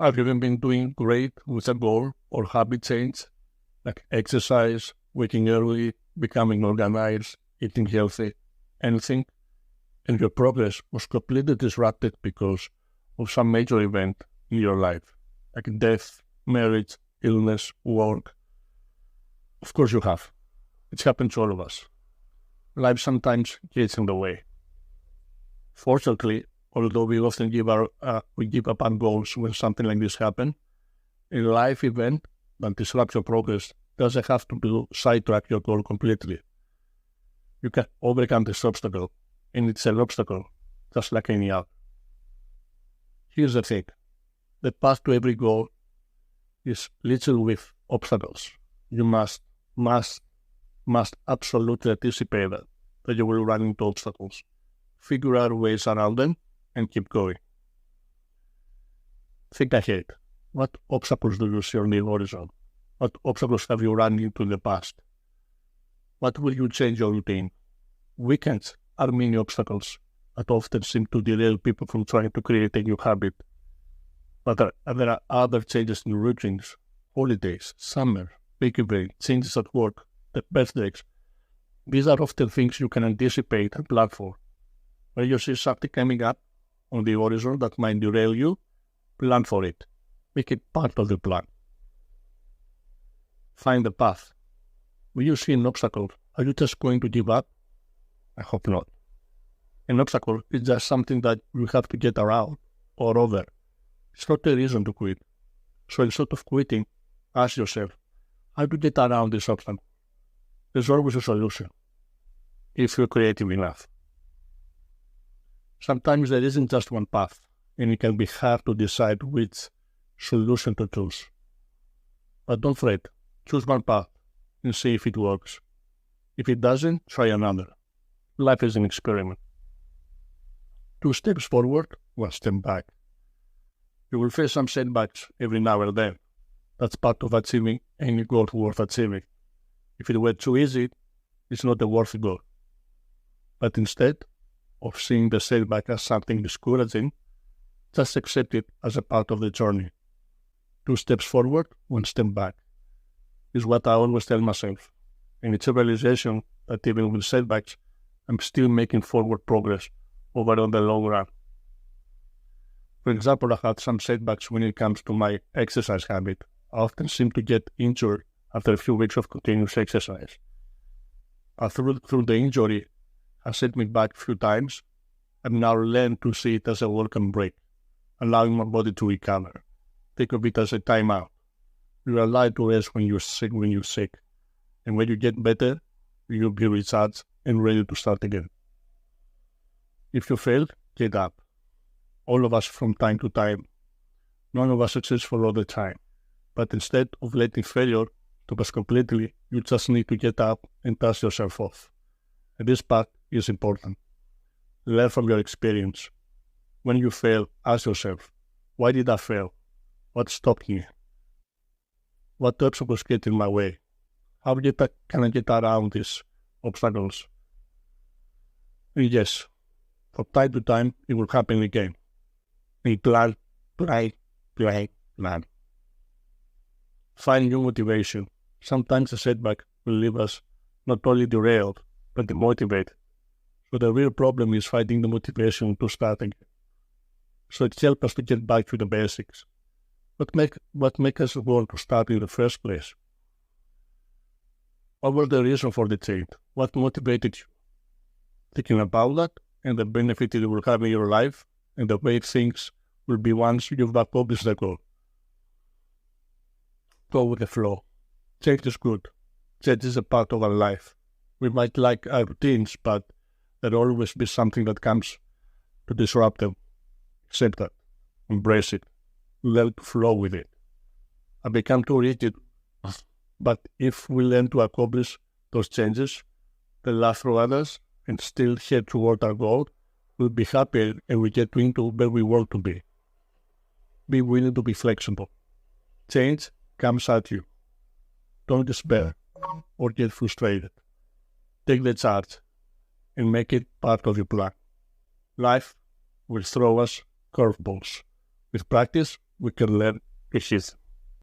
Have you even been doing great with a goal or habit change, like exercise, waking early, becoming organized, eating healthy, anything, and your progress was completely disrupted because of some major event in your life, like death, marriage, illness, work? Of course you have. It's happened to all of us. Life sometimes gets in the way. Fortunately, although we often give up on goals when something like this happens, a life event that disrupts your progress doesn't have to sidetrack your goal completely. You can overcome this obstacle, and it's an obstacle, just like any other. Here's the thing. The path to every goal is littered with obstacles. You must absolutely anticipate that you will run into obstacles, figure out ways around them, and keep going. Think ahead. What obstacles do you see on the horizon? What obstacles have you run into in the past? What will you change your routine? Weekends are many obstacles that often seem to derail people from trying to create a new habit. But there are other changes in routines, holidays, summer, big events, changes at work, the birthdays. These are often things you can anticipate and plan for. When you see something coming up on the horizon that might derail you, plan for it. Make it part of the plan. Find the path. When you see an obstacle, are you just going to give up? I hope not. An obstacle is just something that you have to get around or over. It's not a reason to quit. So instead of quitting, ask yourself, how to get around this obstacle? There's always a solution, if you're creative enough. Sometimes there isn't just one path, and it can be hard to decide which solution to choose. But don't fret, choose one path and see if it works. If it doesn't, try another. Life is an experiment. 2 steps forward, 1 step back. You will face some setbacks every now and then. That's part of achieving any goal worth achieving. If it were too easy, it's not a worthy goal. But instead of seeing the setback as something discouraging, just accept it as a part of the journey. 2 steps forward, 1 step back is what I always tell myself. And it's a realization that even with setbacks, I'm still making forward progress over on the long run. For example, I had some setbacks when it comes to my exercise habit. I often seem to get injured after a few weeks of continuous exercise. Through the injury, I set me back a few times. I've now learned to see it as a welcome break, allowing my body to recover. Think of it as a timeout. You're allowed to rest when you're sick, and when you get better, you'll be recharged and ready to start again. If you failed, get up. All of us from time to time. None of us successful all the time. But instead of letting failure stop us completely, you just need to get up and dust yourself off. And this part is important. Learn from your experience. When you fail, ask yourself, why did I fail? What stopped me? What obstacles get in my way? How can I get around these obstacles? And yes, from time to time, it will happen again. Plan. Find new motivation. Sometimes a setback will leave us not only derailed, but demotivated. So the real problem is finding the motivation to start again. So it helps us to get back to the basics. What make us want to start in the first place? What was the reason for the change? What motivated you? Thinking about that and the benefit it will have in your life and the way things will be once you've accomplished the goal. Go with the flow. Change is good. Change is a part of our life. We might like our routines, but there'll always be something that comes to disrupt them. Accept that. Embrace it. Learn to flow with it. I become too rigid, but if we learn to accomplish those changes, they laugh through others and still head toward our goal, we'll be happier and we get into where we want to be. Be willing to be flexible. Change comes at you. Don't despair or get frustrated. Take the charge and make it part of your plan. Life will throw us curveballs. With practice, we can learn issues.